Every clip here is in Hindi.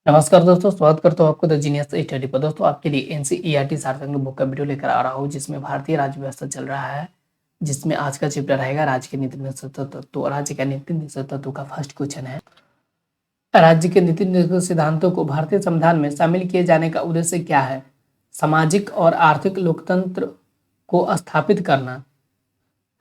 नमस्कार दोस्तों, स्वागत करता हूँ आपको द जीनियस स्टडी पर। दोस्तों, आपके लिए एनसीईआरटी सार्थक बुक का वीडियो लेकर आ रहा हूँ, जिसमें भारतीय राज्य व्यवस्था चल रहा है, जिसमें आज का चैप्टर रहेगा राज्य के नीति निर्देशक तत्व। तो राज्य का नीति निर्देशक तत्व का फर्स्ट क्वेश्चन है, राज्य के नीति निर्देशक सिद्धांतों को भारतीय संविधान में शामिल किए जाने का उद्देश्य क्या है? सामाजिक और आर्थिक लोकतंत्र को स्थापित करना।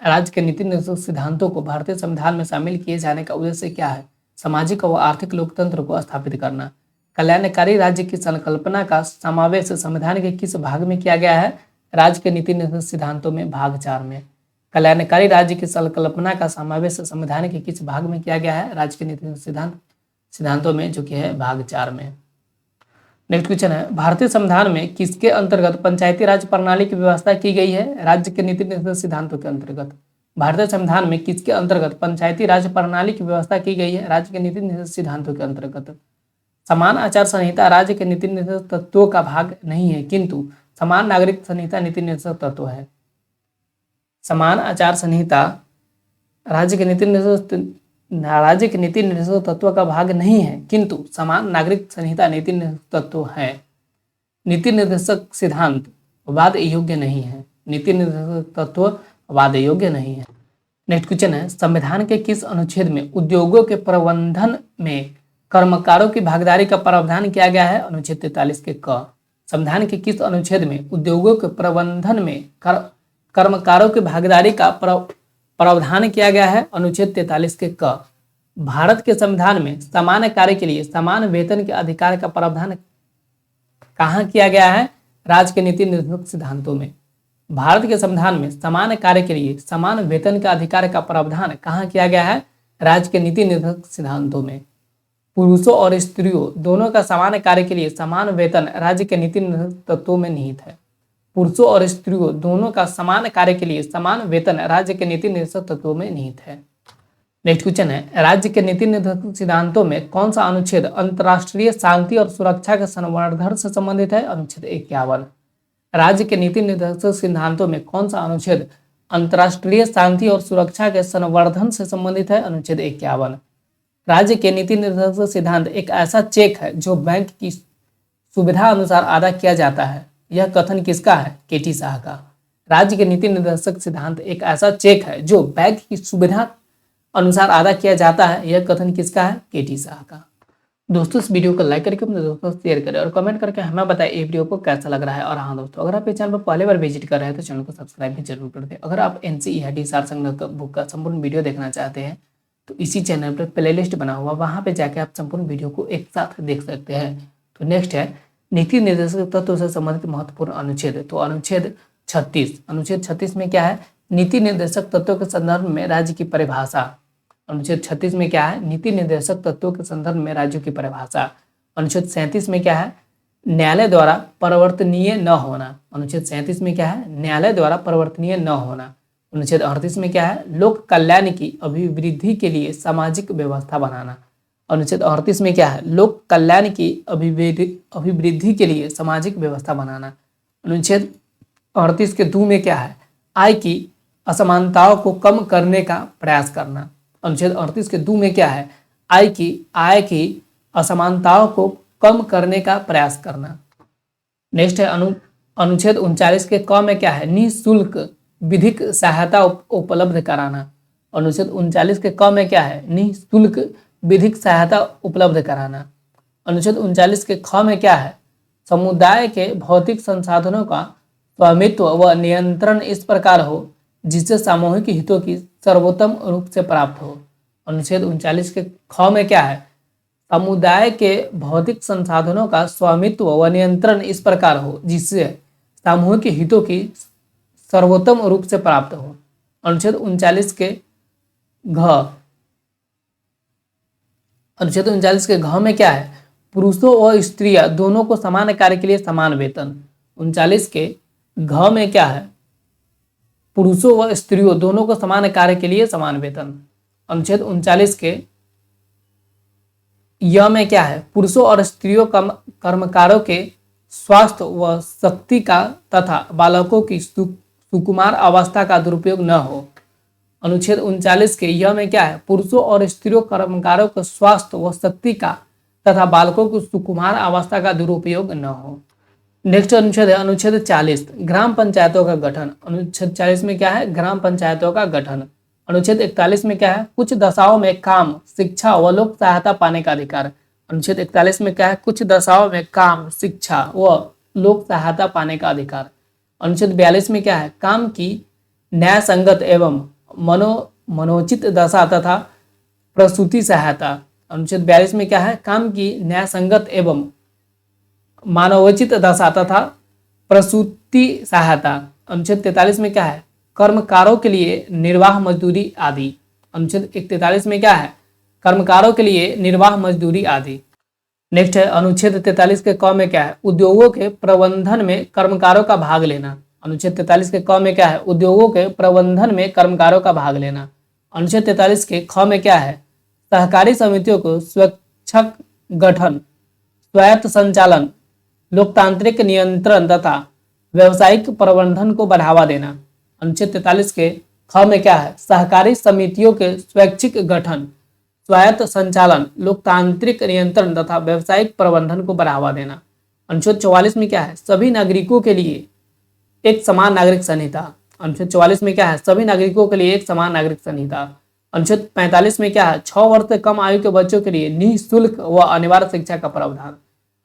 राज्य के नीति निर्देशक सिद्धांतों को भारतीय संविधान में शामिल किए जाने का उद्देश्य क्या है? सामाजिक व आर्थिक लोकतंत्र को स्थापित करना। कल्याणकारी राज्य की संकल्पना का समावेश संविधान के किस भाग में किया गया है? राज्य के नीति निर्देशक सिद्धांतों में भाग 4 में। कल्याणकारी राज्य की संकल्पना का समावेश संविधान के किस भाग में किया गया है? राज्य के नीति सिद्धांतों में, जो कि है भाग 4 में। नेक्स्ट क्वेश्चन है, भारतीय संविधान में किसके अंतर्गत पंचायती राज प्रणाली की व्यवस्था की गई है? राज्य के नीति निर्देशक सिद्धांतों के अंतर्गत। भारतीय संविधान में किसके अंतर्गत पंचायती राज प्रणाली की व्यवस्था की गई है? राज्य के नीति निर्देशक सिद्धांतों के अंतर्गत। समान आचार संहिता राज्य के नीति निर्देशक तत्वों का भाग नहीं है, किंतु समान नागरिक संहिता नीति निर्देशक तत्व है। समान आचार संहिता राज्य के नीति निर्देशक तत्व का भाग नहीं है, किंतु समान नागरिक संहिता नीति निर्देशक तत्व है। नीति निर्देशक सिद्धांत वाद योग्य नहीं है। नीति निर्देशक तत्व वाद योग्य नहीं है। नेक्स्ट क्वेश्चन है, संविधान के किस अनुच्छेद में उद्योगों के प्रबंधन में कर्मकारों की भागीदारी का प्रावधान किया गया है? अनुच्छेद 43 के क। संविधान के किस अनुच्छेद में उद्योगों के प्रबंधन में कर्मकारों की भागीदारी का प्रावधान किया गया है? अनुच्छेद 43 के क। भारत के संविधान में समान कार्य के लिए समान वेतन के अधिकार का प्रावधान कहाँ किया गया है? राज्य के नीति निर्देशक सिद्धांतों में। भारत के संविधान में समान कार्य के लिए समान वेतन के अधिकार का प्रावधान कहाँ किया गया है? राज्य के नीति निर्देशक सिद्धांतों में। पुरुषों और स्त्रियों दोनों का समान कार्य के लिए समान वेतन राज्य के नीति निर्देशक तत्वों में निहित है। पुरुषों और स्त्रियों दोनों का समान कार्य के लिए समान वेतन राज्य के नीति निर्देशक तत्वों में निहित है। नेक्स्ट क्वेश्चन है, राज्य के नीति निर्देशक सिद्धांतों में कौन सा अनुच्छेद अंतर्राष्ट्रीय शांति और सुरक्षा के संवर्धन से संबंधित है? अनुच्छेद 51। राज्य के नीति निर्देशक सिद्धांतों में कौन सा अनुच्छेद अंतर्राष्ट्रीय शांति और सुरक्षा के संवर्धन से संबंधित है? अनुच्छेद 51। राज्य के नीति निर्देशक सिद्धांत एक ऐसा चेक है जो बैंक की सुविधा अनुसार अदा किया जाता है। यह कथन किसका है? केटी शाह का। राज्य के नीति निर्देशक सिद्धांत एक ऐसा चेक है जो बैंक की सुविधा अनुसार अदा किया जाता है। यह कथन किसका है? केटी शाह का। दोस्तों, इस वीडियो को लाइक करके अपने दोस्तों से शेयर करें और कमेंट करके हमें बताएं ये वीडियो को कैसा लग रहा है। और हाँ दोस्तों, अगर आप इस चैनल पर पहले बार विजिट कर रहे हैं तो चैनल को सब्सक्राइब भी जरूर कर दें। अगर आप एनसीईआरटी सार्थक बुक का संपूर्ण वीडियो देखना चाहते हैं तो इसी चैनल पर प्लेलिस्ट बना हुआ, वहाँ पे जाके आप संपूर्ण वीडियो को एक साथ देख सकते हैं। तो नेक्स्ट है, नीति निर्देशक तत्व से संबंधित महत्वपूर्ण अनुच्छेद। तो अनुच्छेद 36। अनुच्छेद 36 में क्या है? नीति निर्देशक तत्वों के संदर्भ में राज्य की परिभाषा। अनुच्छेद 36 में क्या है? नीति निर्देशक तत्वों के संदर्भ में राज्यों की परिभाषा। अनुच्छेद 37 में क्या है? न्यायालय द्वारा परिवर्तनीय न होना। अनुच्छेद 37 में क्या है? न्यायालय द्वारा परिवर्तनीय न होना। अनुच्छेद 38 में क्या है? लोक कल्याण की अभिवृद्धि के लिए सामाजिक व्यवस्था बनाना। अनुच्छेद 38 में क्या है? लोक कल्याण की अभिवृद्धि के लिए सामाजिक व्यवस्था बनाना। अनुच्छेद 38 के 2 में क्या है? आय की असमानताओं को कम करने का प्रयास करना। अनुच्छेद 38 के 2 में क्या है? आय की असमानताओं को कम करने का प्रयास करना। नेक्स्ट है, अनुच्छेद 39 के क में क्या है? निःशुल्क विधिक सहायता उपलब्ध कराना। अनुच्छेद 39 के क में क्या है? निःशुल्क विधिक सहायता उपलब्ध कराना। अनुच्छेद 39 के ख में क्या है? समुदाय के भौतिक संसाधनों का स्वामित्व व नियंत्रण इस प्रकार हो जिससे सामूहिक हितों की सर्वोत्तम रूप से प्राप्त हो। अनुच्छेद 39 के ख में क्या है? समुदाय के भौतिक संसाधनों का स्वामित्व व नियंत्रण इस प्रकार हो जिससे सामूहिक हितों की सर्वोत्तम रूप से प्राप्त हो। अनुच्छेद 39 के घ में क्या है? पुरुषों व स्त्रियां दोनों को समान कार्य के लिए समान वेतन। 39 के घ में क्या है? पुरुषों व स्त्रियों दोनों को समान कार्य के लिए समान वेतन। अनुच्छेद 39 के य में क्या है? पुरुषों और स्त्रियों कर्मकारों के स्वास्थ्य व शक्ति का तथा बालकों की सुकुमार अवस्था का दुरुपयोग न हो। अनुच्छेद 39 के य में क्या है? पुरुषों और स्त्रियों कर्मकारों के स्वास्थ्य व शक्ति का तथा बालकों की सुकुमार अवस्था का दुरुपयोग न हो। नेक्स्ट अनुच्छेद है अनुच्छेद 40 ग्राम पंचायतों का गठन। अनुच्छेद 40 में क्या है? ग्राम पंचायतों का गठन। अनुच्छेद 41 में क्या है? कुछ दशाओं में काम, शिक्षा व लोक सहायता पाने का अधिकार। अनुच्छेद 41 में क्या है? कुछ दशाओं में काम, शिक्षा व लोक सहायता पाने का अधिकार। अनुच्छेद 42 में क्या है? काम की न्याय संगत एवं मनोचित दशा तथा प्रसूति सहायता। अनुच्छेद 42 में क्या है? काम की न्याय संगत एवं मानवोचित दशा तथा प्रसूति सहायता। अनुच्छेद 43 में क्या है? कर्मकारों के लिए निर्वाह मजदूरी आदि। अनुच्छेद 43 में क्या है? कर्मकारों के लिए निर्वाह मजदूरी आदि। नेक्स्ट है अनुच्छेद 43 के क में क्या है? उद्योगों के प्रबंधन में कर्मकारों का भाग लेना। अनुच्छेद 43 के क में क्या है? उद्योगों के प्रबंधन में कर्मकारों का भाग लेना। अनुच्छेद 43 के ख में क्या है? सहकारी समितियों को स्वैच्छिक गठन, स्वायत्त संचालन, लोकतांत्रिक नियंत्रण तथा व्यवसायिक प्रबंधन को बढ़ावा देना। अनुच्छेद 43 के ख में क्या है? सहकारी समितियों के स्वैच्छिक गठन, स्वायत्त संचालन, लोकतांत्रिक नियंत्रण तथा व्यवसायिक प्रबंधन को बढ़ावा देना। अनुच्छेद 44 में क्या है? सभी नागरिकों के लिए एक समान नागरिक संहिता। अनुच्छेद 44 में क्या है? सभी नागरिकों के लिए एक समान नागरिक संहिता। अनुच्छेद 45 में क्या है? 6 वर्ष से कम आयु के बच्चों के लिए निःशुल्क व अनिवार्य शिक्षा का प्रावधान।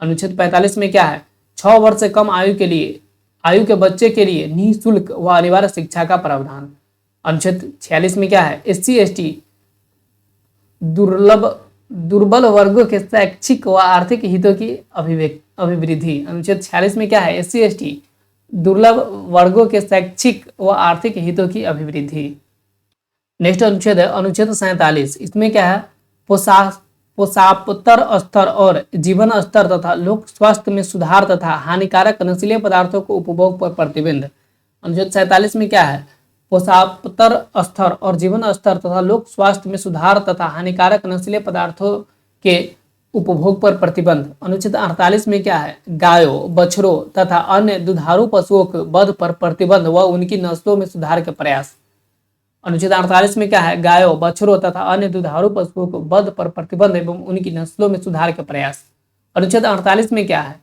अनुच्छेद 45 में क्या है? 6 वर्ष से कम आयु के बच्चे के लिए निःशुल्क व अनिवार्य शिक्षा का प्रावधान। अनुच्छेद 46 में क्या है? SC/ST दुर्बल वर्गों के शैक्षिक व आर्थिक हितों की अभिवृद्धि। अनुच्छेद 46 में क्या है? SC/ST दुर्लभ वर्गों के शैक्षिक व आर्थिक हितों की अभिवृद्धि। नेक्स्ट अनुच्छेद है अनुच्छेद 47। इसमें क्या है? पोषापतर स्तर और जीवन स्तर तथा लोक स्वास्थ्य में सुधार तथा हानिकारक नशीले पदार्थों को उपभोग पर प्रतिबंध। अनुच्छेद 47 में क्या है? पोषापतर स्तर और जीवन स्तर तथा लोक स्वास्थ्य में सुधार तथा हानिकारक नशीले पदार्थों के उपभोग पर प्रतिबंध। अनुच्छेद 48 में क्या है? गायों, बछड़ों तथा अन्य दुधारू पशुओं के वध पर प्रतिबंध व उनकी नस्लों में सुधार के प्रयास। अनुच्छेद 48 में क्या है? गायों, बछड़ों तथा अन्य दुधारू पशुओं को वध पर प्रतिबंध एवं उनकी नस्लों में सुधार के प्रयास। अनुच्छेद 48 में क्या है?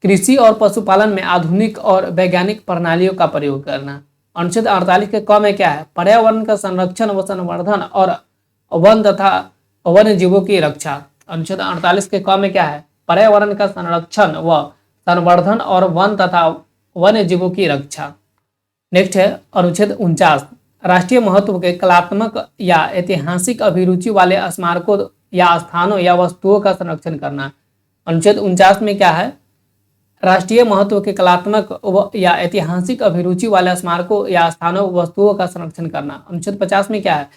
कृषि और पशुपालन में आधुनिक और वैज्ञानिक प्रणालियों का प्रयोग करना। अनुच्छेद 48 के क में क्या है? पर्यावरण का संरक्षण व संवर्धन और वन तथा वन्य जीवों की रक्षा। अनुच्छेद 48 के क में क्या है? पर्यावरण का संरक्षण व संवर्धन और वन तथा वन्य जीवों की रक्षा। नेक्स्ट है अनुच्छेद 49 राष्ट्रीय महत्व के कलात्मक या ऐतिहासिक अभिरुचि वाले स्मारकों या स्थानों या वस्तुओं का संरक्षण करना। अनुच्छेद 49 में क्या है? राष्ट्रीय महत्व के कलात्मक या ऐतिहासिक अभिरुचि वाले स्मारकों या स्थानों वस्तुओं का संरक्षण करना। अनुच्छेद 50 में क्या है?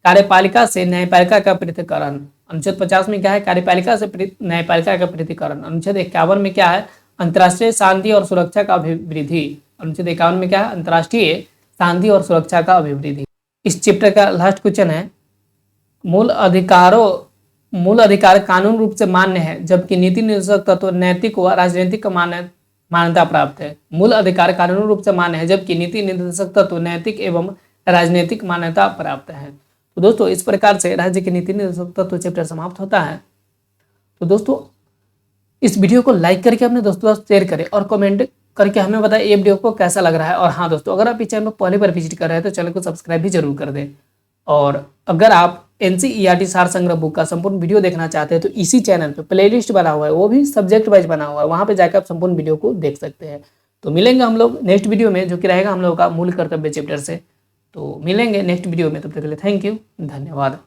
कार्यपालिका से न्यायपालिका का पृथक्करण। अनुच्छेद 50 में क्या है? कार्यपालिका से न्यायपालिका का पृथक्करण। अनुच्छेद 51 में क्या है? अंतर्राष्ट्रीय शांति और सुरक्षा का अभिवृद्धि। अनुच्छेद 51 में क्या है? अंतर्राष्ट्रीय शांति और सुरक्षा का अभिवृद्धि। इस चैप्टर का लास्ट क्वेश्चन है मूल अधिकार कानून रूप से मान्य है जबकि नीति निर्देशक तत्व नैतिक व राजनीतिक मान्यता प्राप्त है। मूल अधिकार कानून रूप से मान्य है जबकि नीति निर्देशक तत्व नैतिक एवं राजनीतिक मान्यता प्राप्त है। तो दोस्तों इस प्रकार से राज्य के नीति निर्देशक तत्व चैप्टर समाप्त होता है। तो दोस्तों इस वीडियो को लाइक करके अपने दोस्तों से शेयर करें और कमेंट करके हमें बताएं ये वीडियो को कैसा लग रहा है। और हाँ दोस्तों, अगर आप इस चैनल पर पहली बार विजिट कर रहे हैं तो चैनल को सब्सक्राइब भी जरूर कर दें। और अगर आप NCERT सार संग्रह बुक का संपूर्ण वीडियो देखना चाहते हैं तो इसी चैनल पे प्लेलिस्ट बना हुआ है, वो भी सब्जेक्ट वाइज बना हुआ है, वहाँ पे जाकर आप संपूर्ण वीडियो को देख सकते हैं। तो मिलेंगे हम लोग नेक्स्ट वीडियो में, जो कि रहेगा हम लोग का मूल कर्तव्य चैप्टर से। तो मिलेंगे नेक्स्ट वीडियो में, तब तक के लिए थैंक यू, धन्यवाद।